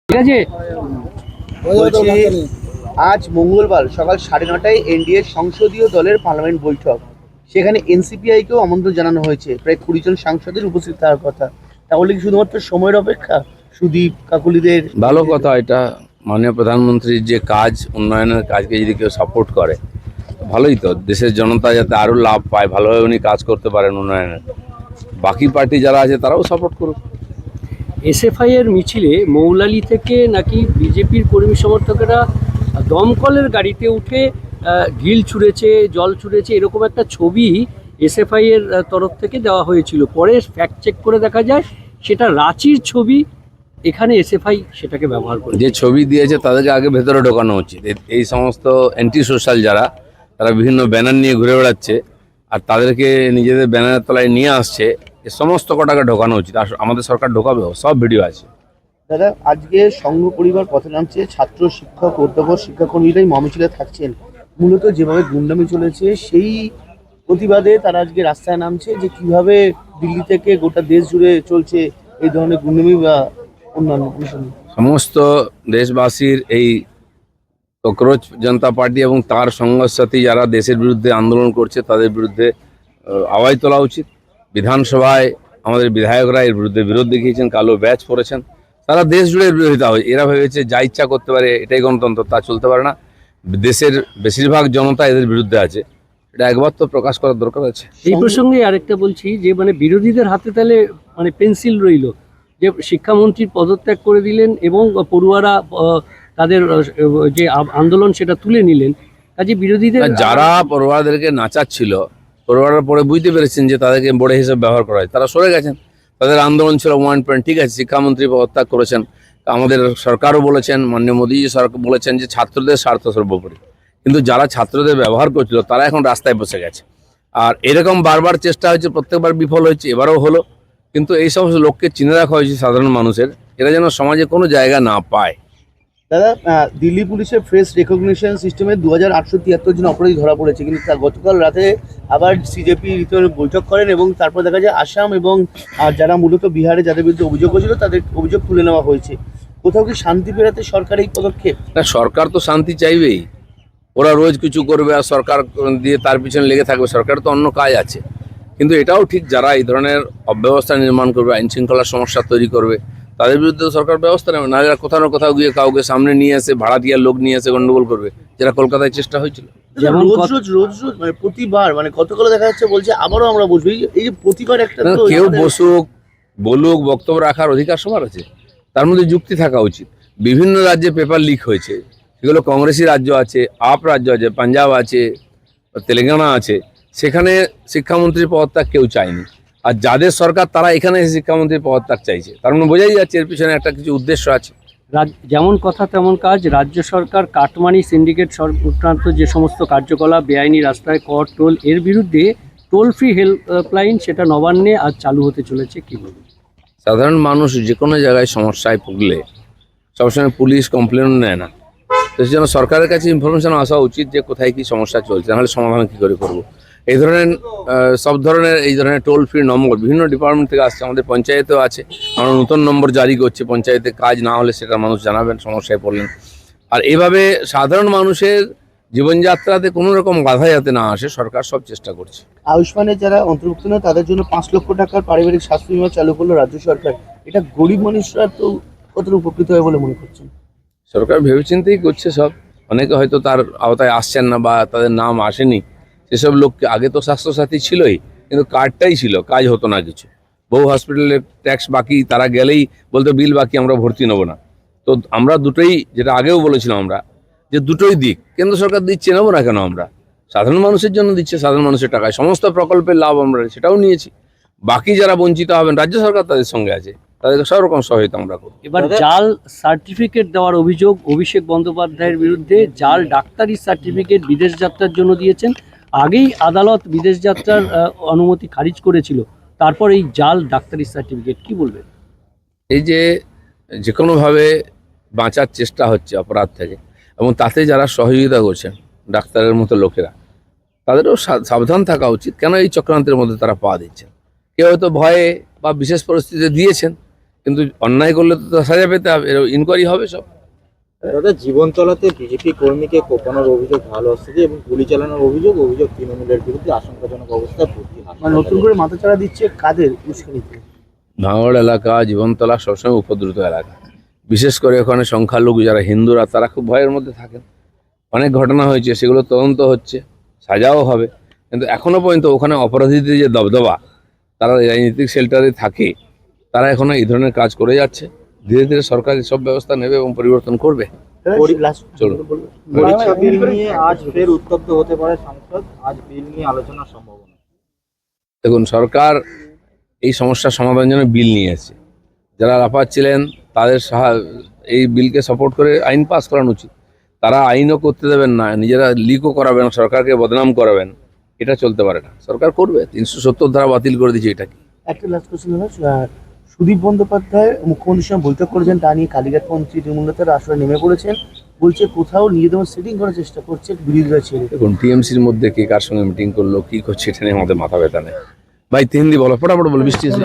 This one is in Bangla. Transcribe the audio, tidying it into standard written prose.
ঠিক আছে। বলছি আজ মঙ্গলবার সকাল 9:30টায় এনডিএ সংসদীয় দলের পার্লামেন্ট বৈঠক। সেখানে এনসিপিআইকেও আমন্ত্রণ জানানো হয়েছে। প্রায় 20 জন সাংসদের উপস্থিত থাকার কথা। তাহলে কি শুধুমাত্র সময়ের অপেক্ষা সুদীপ কাকুলিদের? ভালো কথা। এটা মাননীয় প্রধানমন্ত্রীর যে কাজ, উন্নয়নের কাজকে যদি কেউ সাপোর্ট করে ভালোই তো। দেশের জনতা যাতে আরও লাভ পায়, ভালোভাবে উনি কাজ করতে পারেন উন্নয়নের, বাকি পার্টি যারা আছে তারাও সাপোর্ট করুক। এসএফআই এর মিছিলে মৌলালি থেকে নাকি বিজেপির কর্মী সমর্থকেরা দমকলের গাড়িতে উঠে ঢিল ছুঁড়েছে, জল ছুঁড়েছে, এরকম একটা ছবি এসএফআই এর তরফ থেকে দেওয়া হয়েছিল। পরে ফ্যাক্ট চেক করে দেখা যায় সেটা রাঁচির ছবি। এখানে এসএফআই সেটাকে ব্যবহার করে। যে ছবি দিয়েছে তাদেরকে আগে ভেতরে ঢোকানো উচিত। এই সমস্ত অ্যান্টি সোশ্যাল যারা, তারা বিভিন্ন ব্যানার নিয়ে ঘুরে বেড়াচ্ছে আর তাদেরকে নিজেদের ব্যানারের তলায় নিয়ে আসছে, এ সমস্ত কটাকে ঢোকানো উচিত। আর আমাদের সরকার ঢোকাবেও, সব ভিডিও আছে। দাদা, আজকে সংঘ পরিবার পথে নামছে, ছাত্র শিক্ষক অধ্যাপক শিক্ষাকর্মীরাই মহামিছিলে থাকছেন। মূলত যেভাবে গুন্ডামি চলেছে সেই প্রতিবাদে তারা আজকে রাস্তায় নামছে, যে কিভাবে দিল্লি থেকে গোটা দেশ জুড়ে চলছে এই ধরনের গুন্ডামি বা অন্যান্য বিষয়। সমস্ত দেশবাসীর এই ককরোচ জনতা পার্টি এবং তার সঙ্গসাথী যারা দেশের বিরুদ্ধে আন্দোলন করছে তাদের বিরুদ্ধে আওয়াজ তোলা উচিত। বিধানসভায় আমাদের বিধায়করা এর বিরুদ্ধে বিরোধ দেখিয়েছেন, কালো ব্যাচ পড়েছেন। সারা দেশ জুড়ে বিরোধিতা হয়। এরা ভেবেছে যা ইচ্ছা করতে পারে, এটাই গণতন্ত্র। তা চলতে পারে না। দেশের বেশিরভাগ জনতা এদের বিরুদ্ধে আছে, এটা একবার তো প্রকাশ করার দরকার আছে। এই প্রসঙ্গে আরেকটা বলছি যে বিরোধীদের হাতে তাহলে পেন্সিল রইল, যে শিক্ষামন্ত্রীর পদত্যাগ করে দিলেন এবং পড়ুয়ারা তাদের যে আন্দোলন সেটা তুলে নিলেন। কাজে বিরোধীদের যারা পড়ুয়াদেরকে নাচাচ্ছিল, পড়ুয়ারা পরে বুঝতে পেরেছেন যে তাদেরকে বড় হিসেবে ব্যবহার করা হয়, তারা সরে গেছেন। তাদের আন্দোলন ছিল 1 পয়েন্ট। ঠিক আছে, শিক্ষামন্ত্রী পদত্যাগ করেছেন। আমাদের সরকারও বলেছেন, মাননীয় মোদী সরকার বলেছেন যে ছাত্রদের স্বার্থ সর্বোপরি। কিন্তু যারা ছাত্রদের ব্যবহার করছিল তারা এখন রাস্তায় বসে গেছে। আর এরকম বারবার চেষ্টা হয়েছে, প্রত্যেকবার বিফল হয়েছে, এবারও হলো। কিন্তু এই সমস্ত লোককে চিনে রাখা হয়েছে সাধারণ মানুষের, এরা যেন সমাজে কোনো জায়গা না পায়। দাদা, দিল্লি পুলিশের ফেস রেকগনিশন সিস্টেমে 2873 জন অপরাধী ধরা পড়েছে, কিন্তু তার গতকাল রাতে আবার সিজেপি বৈঠক করেন এবং তারপর দেখা যায় আসাম এবং যারা মূলত বিহারে যাদের বিরুদ্ধে অভিযোগ হয়েছিল তাদের অভিযোগ তুলে নেওয়া হয়েছে। কোথাও কি শান্তি ফেরাতে সরকার এই পদক্ষেপ? না, সরকার তো শান্তি চাইবেই। ওরা রোজ কিছু করবে আর সরকার দিয়ে তার পিছনে লেগে থাকবে। সরকার তো অন্য কাজ আছে। কিন্তু এটাও ঠিক, যারা এই ধরনের অব্যবস্থা নির্মাণ করবে, আইন শৃঙ্খলার সমস্যা তৈরি করবে, তাদের বিরুদ্ধে সরকার ব্যবস্থা নেবে। না, যারা কোথাও না কোথাও গিয়ে কাউকে সামনে নিয়ে এসে ভাড়া দিয়ে লোক নিয়ে এসে গন্ডগোল করবে, যেটা কলকাতায় চেষ্টা হয়েছিল। যেমন রোজ প্রতিবার গতকাল দেখা যাচ্ছে বলছে আবারও আমরা বসবো। এই যে প্রতিবার একটা কেউ বসুক, বলুক, বক্তব্য রাখার অধিকার সবার আছে। তার মধ্যে যুক্তি থাকা উচিত। বিভিন্ন রাজ্যে পেপার লিক হয়েছে, সেগুলো কংগ্রেসি রাজ্য আছে, আপ রাজ্য আছে, পাঞ্জাব আছে, তেলেঙ্গানা আছে। সেখানে শিক্ষামন্ত্রীর পদত্যাগ কেউ চায়নি। আর যাদের সরকার তারা এখানে শিক্ষামন্ত্রীর পদত্যাগ চাইছে, তার মানে বোঝাই যাচ্ছে এর পিছনে একটা কিছু উদ্দেশ্য আছে। যেমন কথা তেমন কাজ। রাজ্য সরকার কাটমানি সিন্ডিকেট সংক্রান্ত যে সমস্ত কার্যকলাপ, বেআইনি রাস্তায় কর টোল, এর বিরুদ্ধে টোল ফ্রি হেল্পলাইন সেটা নবান্নে আজ চালু হতে চলেছে। কি বলবেন? সাধারণ মানুষ যে কোনো জায়গায় সমস্যায় ভুগলে সবসময় পুলিশ কমপ্লেন নেয় না। তো সেই জন্য সরকারের কাছে ইনফরমেশন আসা উচিত যে কোথায় কি সমস্যা চলছে, নাহলে সমাধান কী করে করবো। এই ধরনের সব ধরনের এই ধরনের টোল ফ্রি নম্বর বিভিন্ন ডিপার্টমেন্ট থেকে আসছে। আমাদের পঞ্চায়েতেও আছে। আমরা নতুন নম্বর জারি করছি, পঞ্চায়েতে কাজ না হলে সেটা মানুষ জানাবেন সমস্যায় পড়লেন। আর এভাবে সাধারণ মানুষের জীবনযাত্রাতে কোনো রকম বাধা যাতে না আসে, সরকার সব চেষ্টা করছে। আয়ুষ্মানের যারা অন্তর্ভুক্ত নয় তাদের জন্য 5 লক্ষ টাকার পারিবারিক স্বাস্থ্য বীমা চালু করলো রাজ্য সরকার। এটা গরিব মানুষরা তো কতটা উপকৃত হয় বলে মনে করছেন? সরকার ভেবেচিন্তেই করছে সব। অনেকে হয়তো তার আওতায় আসছেন না বা তাদের নাম আসেনি, সেসব লোককে আগে তো স্বাস্থ্যসাথী ছিলই, কিন্তু কার্ডটাই ছিল, কাজ হতো না কিছু। বহু হসপিটালের ট্যাক্স বাকি, তারা গেলেই বলতো বিল বাকি, আমরা ভর্তি নেবো না। তো আমরা দুটোই, যেটা আগেও বলেছিলাম আমরা, যে দুটোই দিক। কেন্দ্র সরকার দিচ্ছে, নেবো না কেন? আমরা সাধারণ মানুষের জন্য দিচ্ছে, সাধারণ মানুষের টাকায় সমস্ত প্রকল্পের লাভ আমরা সেটাও নিয়েছি। বাকি যারা বঞ্চিত হবেন, রাজ্য সরকার তাদের সঙ্গে আছে, তাদেরকে সব রকম সহায়তা আমরা করব। এবার জাল সার্টিফিকেট দেওয়ার অভিযোগ অভিষেক বন্দ্যোপাধ্যায়ের বিরুদ্ধে। জাল ডাক্তারি সার্টিফিকেট বিদেশ যাত্রার জন্য দিয়েছেন। আগেই আদালত বিদেশ যাত্রার অনুমতি খারিজ করেছিল, তারপর এই জাল ডাক্তারি সার্টিফিকেট, কি বলবেন? এই যে কোনোভাবে বাঁচার চেষ্টা হচ্ছে অপরাধ থেকে, এবং তাতে যারা সহযোগিতা করছেন ডাক্তারের মতো লোকেরা, তাদেরও সাবধান থাকা উচিত। কেন এই চক্রান্তের মধ্যে তারা পা দিচ্ছেন? কেউ হয়তো ভয়ে বা বিশেষ পরিস্থিতিতে দিয়েছেন, কিন্তু অন্যায় করলে তো সাজা পেতে হবে, ইনকোয়ারি হবে সব। দাদা, জীবনতলাতে বিজেপি কর্মীকে কোপানোর অভিযোগ ভালো আসছে এবং গুলি চালানোর অভিযোগ তৃণমূলের বিরুদ্ধে আশঙ্কাজনক অবস্থায় ভর্তি মানে নতুন করে মাথাচাড়া দিচ্ছে কাদের উস্কানিতে? ভাঙড় এলাকা, জীবনতলা সবসময় উপদ্রুত এলাকা, বিশেষ করে ওখানে সংখ্যালঘু যারা হিন্দুরা তারা খুব ভয়ের মধ্যে থাকেন। অনেক ঘটনা হয়েছে, সেগুলো তদন্ত হচ্ছে, সাজাও হবে, কিন্তু এখনো পর্যন্ত ওখানে অপরাধীদের যে দবদবা, তারা রাজনৈতিক শেল্টারে থাকে, তারা এখনো এই ধরনের কাজ করে যাচ্ছে। ধীরে ধীরে সরকার সব ব্যবস্থা নেবে এবং পরিবর্তন করবে। চলুন। পরীক্ষা বিল নিয়ে আজ ফের উত্তপ্ত হতে পারে সংসদ, আজ বিল নিয়ে আলোচনার সম্ভাবনা। দেখুন, সরকার এই সমস্যার সমাধানের জন্য বিল নিয়ে এসেছে। যারা লাফাচ্ছিলেন তাদের এই বিলকে সাপোর্ট করে আইন পাস করানো উচিত। তারা আইনও করতে দেবেন না, নিজেরা লিকও করাবেন, সরকারকে বদনাম করাবেন, এটা চলতে পারে না। সরকার করবে, 370 ধারা বাতিল করে দিচ্ছে এটাকে। একটা লাস্ট কোশ্চেন হলো, সুদীপ বন্দ্যোপাধ্যায় মুখ্যমন্ত্রীর সঙ্গে বৈঠক করেছেন, তা নিয়ে কালীঘাট মন্ত্রী তৃণমূল নেতারা আসলে নেমে পড়েছেন, বলছে কোথাও নিজেদের সেটিং করার চেষ্টা করছে বিরোধীরা ছেড়ে। দেখুন, টিএমসির মধ্যে কে কার সঙ্গে মিটিং করলো, কি করছে, এটা নিয়ে আমাদের মাথা ব্যথা নেই। ভাই, 3 দিন বলো, ফটাফট বলো, বৃষ্টি এসে